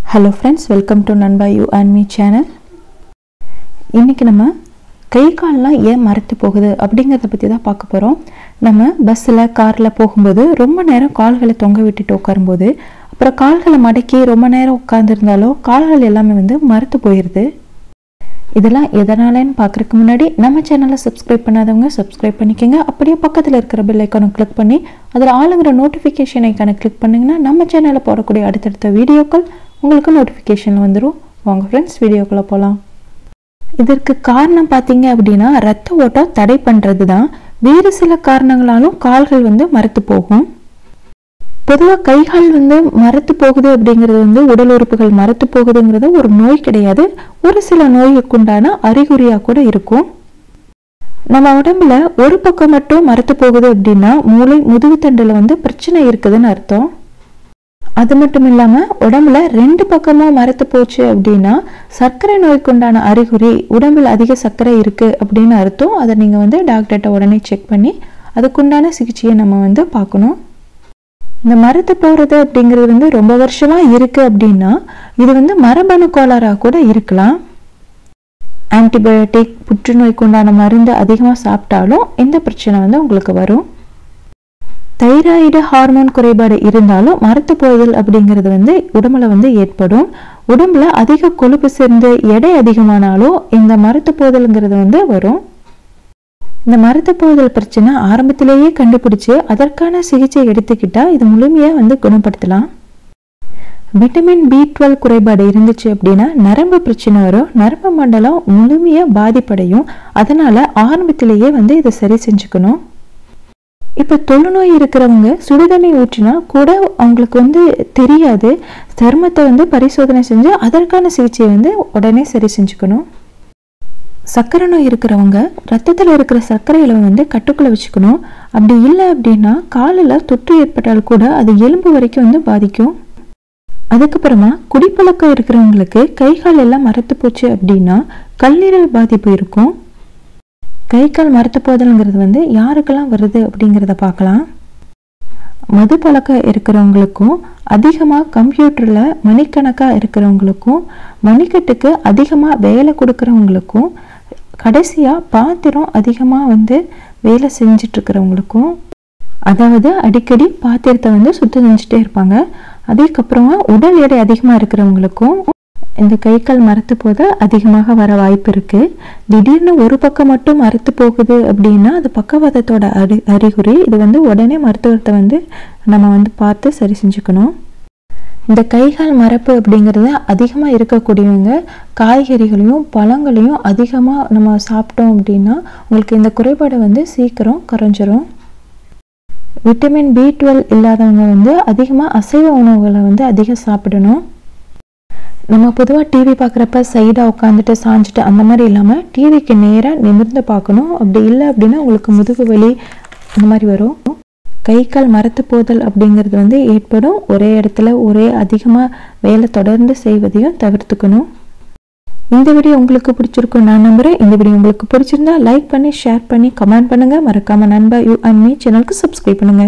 Hello friends, welcome to Nanba You and Me channel. இன்னைக்கு நம்ம கை கால்லாம் ஏன் மரத்து போகுது அப்படிங்கறத பத்தி தான் பார்க்க போறோம். நம்ம பஸ்ல கார்ல போகும்போது ரொம்ப நேரம் கால்களை தொங்க விட்டுட்டு உட்காரும்போது அப்புறம் கால்களை மடக்கி ரொம்ப நேரம் உட்கார்ந்து இருந்தாலோ கால்கள் எல்லாமே மரத்து போயிருது. இதெல்லாம் எதனாலன்னு பார்க்கறதுக்கு முன்னாடி நம்ம சேனலை சப்ஸ்கிரைப் பண்ணாதவங்க சப்ஸ்கிரைப் பண்ணிக்கங்க. அப்படியே பக்கத்துல இருக்கிற பெல் ஐகானை கிளிக் பண்ணி அதுல ஆளுங்கிற நோட்டிஃபிகேஷன் ஐகானை கிளிக் பண்ணீங்கன்னா நம்ம சேனல்ல போடக்கூடிய அடுத்தடுத்த வீடியோக்கள் உங்களுக்கு நோட்டிஃபிகேஷன் வந்துரும். வாங்க फ्रेंड्स வீடியோக்குள்ள போலாம். இதற்கு காரணம் பாத்தீங்க அப்படினா இரத்த ஓட்டம் தடை பண்றது தான். வேறு சில காரணங்களாலும் கால்கள் மரத்து போகும். பொதுவா கைகால் மரத்து போகுது அப்படிங்கிறது உடல் உறுப்புகள் மரத்து போகுதுங்கிறது ஒரு நோய் கிடையாது. ஒரு சில நோய்க்குண்டான அறிகுறியா கூட இருக்கும். நம்ம உடம்புல ஒரு பக்கம் மட்டும் மரத்து போகுது அப்படின்னா மூளை முதுகுத்தண்டுல பிரச்சனை இருக்குதுன்னு அர்த்தம். அது மட்டும் இல்லாம உடம்புல ரெண்டு பக்கமும் மரத்து போச்சு அப்படின்னா சர்க்கரை நோய்க்குண்டான அறிகுறி, உடம்புல அதிக சர்க்கரை இருக்கு அப்படின்னு அர்த்தம். அதை நீங்க டாக்டர்கிட்ட உடனே செக் பண்ணி அதுக்குண்டான சிகிச்சையை நம்ம பார்க்கணும். இந்த மரத்து போறது அப்படிங்கிறது ரொம்ப வருஷமா இருக்கு அப்படின்னா இது மரபணு கோளாறா கூட இருக்கலாம். ஆன்டிபயோட்டிக், புற்றுநோய்க்குண்டான மருந்து அதிகமா சாப்பிட்டாலும் இந்த பிரச்சனை உங்களுக்கு வரும். தைராய்டு ஹார்மோன் குறைபாடு இருந்தாலும் மரத்து போதல் அப்படிங்கிறது உடம்புல ஏற்படும். உடம்புல அதிக கொழுப்பு சேர்ந்து எடை அதிகமானாலும் இந்த மரத்து போதல்ங்கிறது வரும். இந்த மரத்து போதல் பிரச்சனை ஆரம்பத்திலேயே கண்டுபிடிச்சு அதற்கான சிகிச்சை எடுத்துக்கிட்டா இது முழுமையா குணப்படுத்தலாம். விட்டமின் B12 குறைபாடு இருந்துச்சு அப்படின்னா நரம்பு பிரச்சனை வரும். நரம்பு மண்டலம் முழுமையா பாதிப்படையும். அதனால ஆரம்பத்திலேயே இதை சரி செஞ்சுக்கணும். இப்ப தொழுநோய் இருக்கிறவங்க சுடுதண்ணி ஊற்றினா கூட அவங்களுக்கு தெரியாது. சருமத்தை பரிசோதனை செஞ்சு அதற்கான சிகிச்சையை உடனே சரி செஞ்சுக்கணும். சர்க்கரை நோய் இருக்கிறவங்க ரத்தத்தில் இருக்கிற சர்க்கரை அளவை கட்டுக்குள்ள வச்சுக்கணும். அப்படி இல்லை அப்படின்னா காலில் தொற்று ஏற்பட்டால் கூட அது எலும்பு வரைக்கும் பாதிக்கும். அதுக்கப்புறமா குடிப்பழக்கம் இருக்கிறவங்களுக்கு கை கால் எல்லாம் மரத்து போச்சு அப்படின்னா கல்லீரல் பாதிப்பு இருக்கும். கை கால் மரத்து போதல்ங்கிறது யாருக்கெல்லாம் வருது அப்படிங்கிறத பார்க்கலாம். மது பழக்கம் இருக்கிறவங்களுக்கும், அதிகமாக கம்ப்யூட்டர்ல மணிக்கணக்காக இருக்கிறவங்களுக்கும், மணிக்கட்டுக்கு அதிகமாக வேலை கொடுக்குறவங்களுக்கும், கடைசியா பாத்திரம் அதிகமாக வேலை செஞ்சுட்டு இருக்கிறவங்களுக்கும், அதாவது அடிக்கடி பாத்திரத்தை சுத்தம் செஞ்சுட்டே இருப்பாங்க. அதுக்கப்புறமா உடல் எடை அதிகமாக இருக்கிறவங்களுக்கும் இந்த கை கால் மரத்து போத அதிகமாக வர வாய்ப்பு இருக்கு. திடீர்னு ஒரு பக்கம் மட்டும் மரத்து போகுது அப்படின்னா அது பக்கவாதத்தோட அறிகுறி. இது உடனே மருத்துவத்தை நம்ம பார்த்து சரி செஞ்சுக்கணும். இந்த கைகால் மரப்பு அப்படிங்கிறது அதிகமாக இருக்கக்கூடியவங்க காய்கறிகளையும் பழங்களையும் அதிகமாக நம்ம சாப்பிட்டோம் அப்படின்னா உங்களுக்கு இந்த குறைபாடு சீக்கிரம் குறைஞ்சிரும். விட்டமின் B12 இல்லாதவங்க அதிகமாக அசைவ உணவுகளை அதிகம் சாப்பிடணும். நம்ம பொதுவாக டிவி பார்க்குறப்ப சைடாக உட்காந்துட்டு சாஞ்சிட்டு அந்த மாதிரி இல்லாமல் டிவிக்கு நேராக நிமிர்ந்து பார்க்கணும். அப்படி இல்லை அப்படின்னா உங்களுக்கு முதுகு வலி அந்த மாதிரி வரும். கை கால் மரத்து போதல் அப்படிங்கிறது ஏற்படும். ஒரே இடத்துல ஒரே அதிகமாக வேலை தொடர்ந்து செய்வதையும் தவிர்த்துக்கணும். இந்த வீடியோ உங்களுக்கு பிடிச்சிருக்கும் நான் நம்புறேன். இந்த வீடியோ உங்களுக்கு பிடிச்சிருந்தா லைக் பண்ணி ஷேர் பண்ணி கமெண்ட் பண்ணுங்க. மறக்காம நண்பா யூ அண்ட் மீ சேனலுக்கு சப்ஸ்கிரைப் பண்ணுங்க.